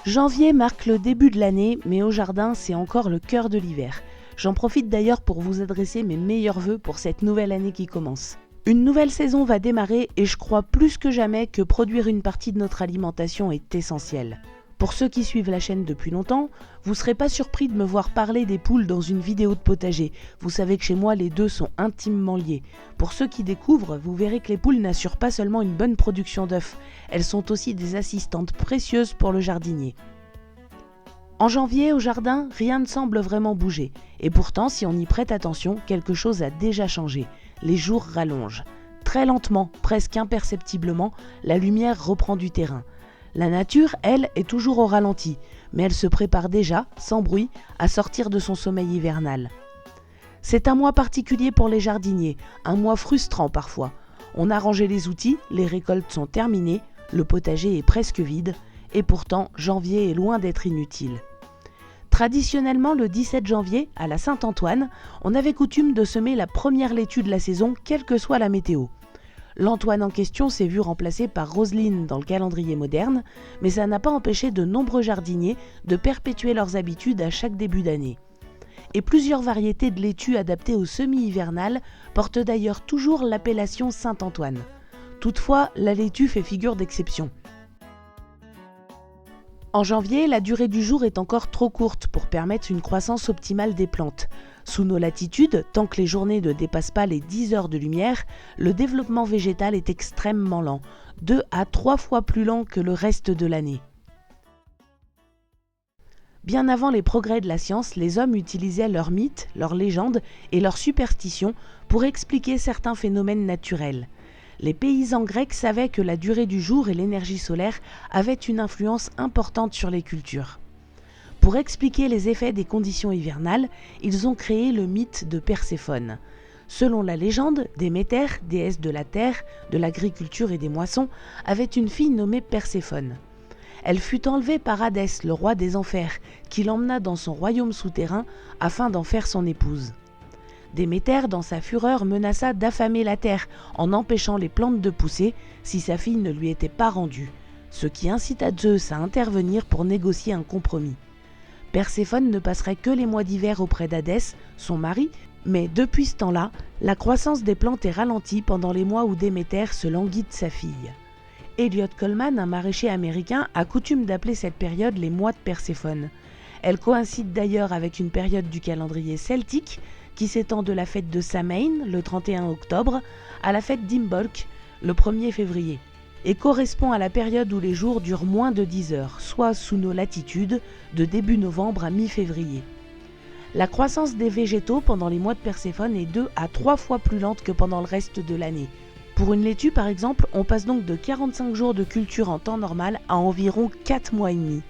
Janvier marque le début de l'année, mais au jardin, c'est encore le cœur de l'hiver. J'en profite d'ailleurs pour vous adresser mes meilleurs vœux pour cette nouvelle année qui commence. Une nouvelle saison va démarrer et je crois plus que jamais que produire une partie de notre alimentation est essentiel. Pour ceux qui suivent la chaîne depuis longtemps, vous ne serez pas surpris de me voir parler des poules dans une vidéo de potager. Vous savez que chez moi, les deux sont intimement liés. Pour ceux qui découvrent, vous verrez que les poules n'assurent pas seulement une bonne production d'œufs, elles sont aussi des assistantes précieuses pour le jardinier. En janvier, au jardin, rien ne semble vraiment bouger. Et pourtant, si on y prête attention, quelque chose a déjà changé. Les jours rallongent. Très lentement, presque imperceptiblement, la lumière reprend du terrain. La nature, elle, est toujours au ralenti, mais elle se prépare déjà, sans bruit, à sortir de son sommeil hivernal. C'est un mois particulier pour les jardiniers, un mois frustrant parfois. On a rangé les outils, les récoltes sont terminées, le potager est presque vide, et pourtant, janvier est loin d'être inutile. Traditionnellement, le 17 janvier, à la Saint-Antoine, on avait coutume de semer la première laitue de la saison, quelle que soit la météo. L'Antoine en question s'est vu remplacé par Roseline dans le calendrier moderne, mais ça n'a pas empêché de nombreux jardiniers de perpétuer leurs habitudes à chaque début d'année. Et plusieurs variétés de laitue adaptées au semi-hivernal portent d'ailleurs toujours l'appellation Saint-Antoine. Toutefois, la laitue fait figure d'exception. En janvier, la durée du jour est encore trop courte pour permettre une croissance optimale des plantes. Sous nos latitudes, tant que les journées ne dépassent pas les 10 heures de lumière, le développement végétal est extrêmement lent, 2 à 3 fois plus lent que le reste de l'année. Bien avant les progrès de la science, les hommes utilisaient leurs mythes, leurs légendes et leurs superstitions pour expliquer certains phénomènes naturels. Les paysans grecs savaient que la durée du jour et l'énergie solaire avaient une influence importante sur les cultures. Pour expliquer les effets des conditions hivernales, ils ont créé le mythe de Perséphone. Selon la légende, Déméter, déesse de la terre, de l'agriculture et des moissons, avait une fille nommée Perséphone. Elle fut enlevée par Hadès, le roi des enfers, qui l'emmena dans son royaume souterrain afin d'en faire son épouse. Déméter, dans sa fureur, menaça d'affamer la terre en empêchant les plantes de pousser si sa fille ne lui était pas rendue, ce qui incita Zeus à intervenir pour négocier un compromis. Perséphone ne passerait que les mois d'hiver auprès d'Hadès, son mari, mais depuis ce temps-là, la croissance des plantes est ralentie pendant les mois où Déméter se languit de sa fille. Elliot Coleman, un maraîcher américain, a coutume d'appeler cette période les mois de Perséphone. Elle coïncide d'ailleurs avec une période du calendrier celtique qui s'étend de la fête de Samhain, le 31 octobre, à la fête d'Imbolc, le 1er février, et correspond à la période où les jours durent moins de 10 heures, soit sous nos latitudes, de début novembre à mi-février. La croissance des végétaux pendant les mois de Perséphone est 2 à 3 fois plus lente que pendant le reste de l'année. Pour une laitue par exemple, on passe donc de 45 jours de culture en temps normal à environ 4 mois et demi.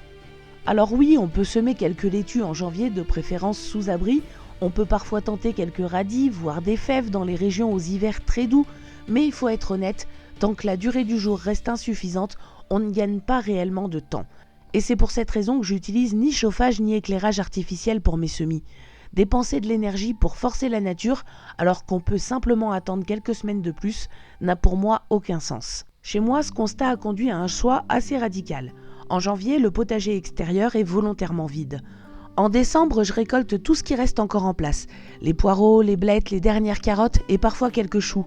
Alors oui, on peut semer quelques laitues en janvier, de préférence sous abri, on peut parfois tenter quelques radis, voire des fèves dans les régions aux hivers très doux, mais il faut être honnête, tant que la durée du jour reste insuffisante, on ne gagne pas réellement de temps. Et c'est pour cette raison que j'utilise ni chauffage ni éclairage artificiel pour mes semis. Dépenser de l'énergie pour forcer la nature, alors qu'on peut simplement attendre quelques semaines de plus, n'a pour moi aucun sens. Chez moi, ce constat a conduit à un choix assez radical. En janvier, le potager extérieur est volontairement vide. En décembre, je récolte tout ce qui reste encore en place. Les poireaux, les blettes, les dernières carottes et parfois quelques choux.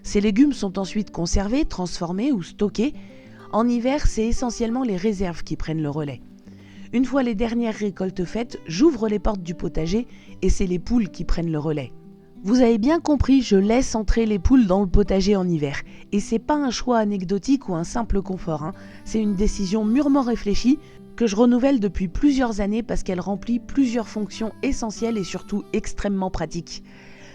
Ces légumes sont ensuite conservés, transformés ou stockés. En hiver, c'est essentiellement les réserves qui prennent le relais. Une fois les dernières récoltes faites, j'ouvre les portes du potager et c'est les poules qui prennent le relais. Vous avez bien compris, je laisse entrer les poules dans le potager en hiver. Et c'est pas un choix anecdotique ou un simple confort, c'est une décision mûrement réfléchie que je renouvelle depuis plusieurs années parce qu'elle remplit plusieurs fonctions essentielles et surtout extrêmement pratiques.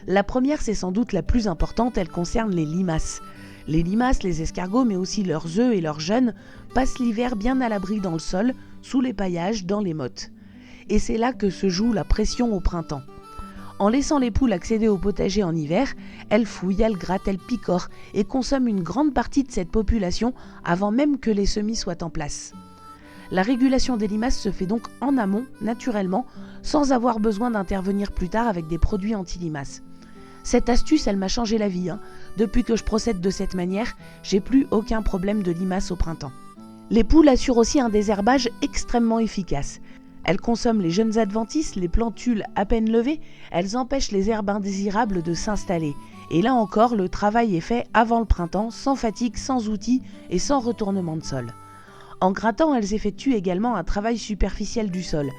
La première, c'est sans doute la plus importante, elle concerne les limaces. Les limaces, les escargots, mais aussi leurs œufs et leurs jeunes, passent l'hiver bien à l'abri dans le sol, sous les paillages, dans les mottes. Et c'est là que se joue la pression au printemps. En laissant les poules accéder au potager en hiver, elles fouillent, elles grattent, elles picorent et consomment une grande partie de cette population avant même que les semis soient en place. La régulation des limaces se fait donc en amont, naturellement, sans avoir besoin d'intervenir plus tard avec des produits anti-limaces. Cette astuce, elle m'a changé la vie. Depuis que je procède de cette manière, j'ai plus aucun problème de limaces au printemps. Les poules assurent aussi un désherbage extrêmement efficace. Elles consomment les jeunes adventices, les plantules à peine levées, elles empêchent les herbes indésirables de s'installer. Et là encore, le travail est fait avant le printemps, sans fatigue, sans outils et sans retournement de sol. En grattant, elles effectuent également un travail superficiel du sol.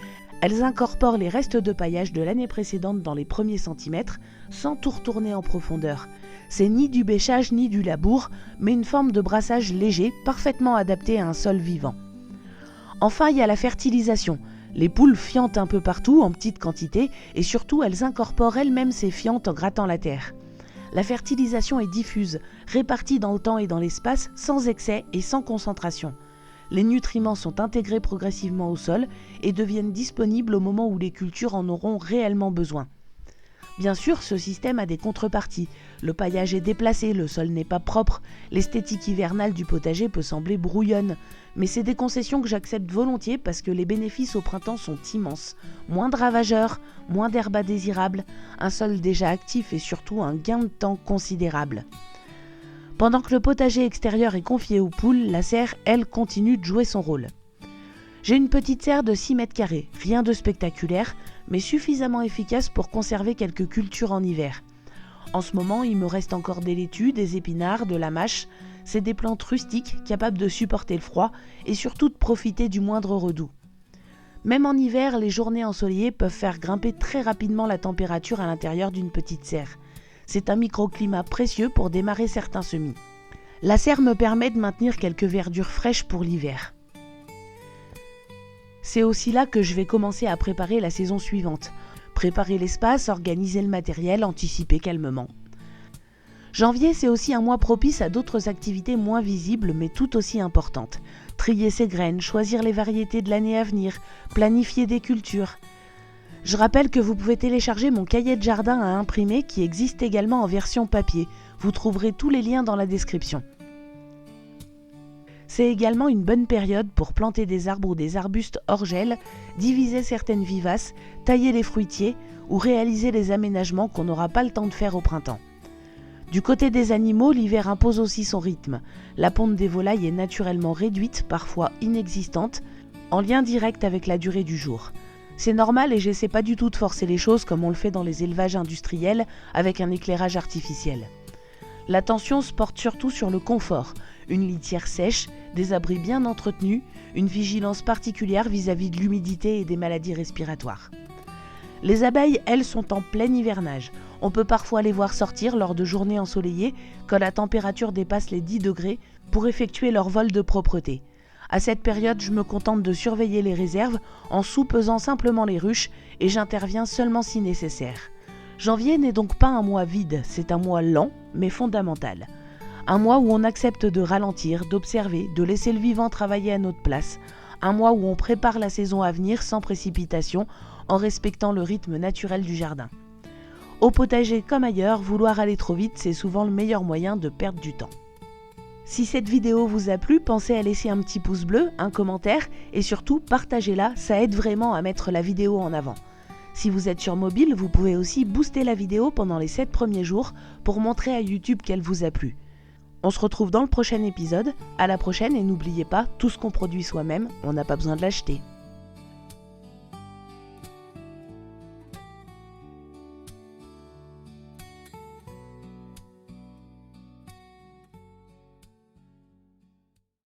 Elles incorporent les restes de paillage de l'année précédente dans les premiers centimètres, sans tout retourner en profondeur. C'est ni du bêchage ni du labour, mais une forme de brassage léger, parfaitement adapté à un sol vivant. Enfin, il y a la fertilisation. Les poules fiantent un peu partout, en petite quantité, et surtout elles incorporent elles-mêmes ces fientes en grattant la terre. La fertilisation est diffuse, répartie dans le temps et dans l'espace, sans excès et sans concentration. Les nutriments sont intégrés progressivement au sol et deviennent disponibles au moment où les cultures en auront réellement besoin. Bien sûr, ce système a des contreparties. Le paillage est déplacé, le sol n'est pas propre, l'esthétique hivernale du potager peut sembler brouillonne. Mais c'est des concessions que j'accepte volontiers parce que les bénéfices au printemps sont immenses. Moins de ravageurs, moins d'herbes indésirables, un sol déjà actif et surtout un gain de temps considérable. Pendant que le potager extérieur est confié aux poules, la serre, elle, continue de jouer son rôle. J'ai une petite serre de 6 mètres carrés, rien de spectaculaire, mais suffisamment efficace pour conserver quelques cultures en hiver. En ce moment, il me reste encore des laitues, des épinards, de la mâche. C'est des plantes rustiques, capables de supporter le froid et surtout de profiter du moindre redout. Même en hiver, les journées ensoleillées peuvent faire grimper très rapidement la température à l'intérieur d'une petite serre. C'est un microclimat précieux pour démarrer certains semis. La serre me permet de maintenir quelques verdures fraîches pour l'hiver. C'est aussi là que je vais commencer à préparer la saison suivante. Préparer l'espace, organiser le matériel, anticiper calmement. Janvier, c'est aussi un mois propice à d'autres activités moins visibles mais tout aussi importantes. Trier ses graines, choisir les variétés de l'année à venir, planifier des cultures. Je rappelle que vous pouvez télécharger mon cahier de jardin à imprimer qui existe également en version papier. Vous trouverez tous les liens dans la description. C'est également une bonne période pour planter des arbres ou des arbustes hors gel, diviser certaines vivaces, tailler les fruitiers ou réaliser les aménagements qu'on n'aura pas le temps de faire au printemps. Du côté des animaux, l'hiver impose aussi son rythme. La ponte des volailles est naturellement réduite, parfois inexistante, en lien direct avec la durée du jour. C'est normal et j'essaie pas du tout de forcer les choses comme on le fait dans les élevages industriels avec un éclairage artificiel. L'attention se porte surtout sur le confort, une litière sèche, des abris bien entretenus, une vigilance particulière vis-à-vis de l'humidité et des maladies respiratoires. Les abeilles, elles, sont en plein hivernage. On peut parfois les voir sortir lors de journées ensoleillées quand la température dépasse les 10 degrés pour effectuer leur vol de propreté. À cette période, je me contente de surveiller les réserves en soupesant simplement les ruches et j'interviens seulement si nécessaire. Janvier n'est donc pas un mois vide, c'est un mois lent mais fondamental. Un mois où on accepte de ralentir, d'observer, de laisser le vivant travailler à notre place. Un mois où on prépare la saison à venir sans précipitation en respectant le rythme naturel du jardin. Au potager comme ailleurs, vouloir aller trop vite, c'est souvent le meilleur moyen de perdre du temps. Si cette vidéo vous a plu, pensez à laisser un petit pouce bleu, un commentaire et surtout partagez-la, ça aide vraiment à mettre la vidéo en avant. Si vous êtes sur mobile, vous pouvez aussi booster la vidéo pendant les 7 premiers jours pour montrer à YouTube qu'elle vous a plu. On se retrouve dans le prochain épisode, à la prochaine et n'oubliez pas, tout ce qu'on produit soi-même, on n'a pas besoin de l'acheter.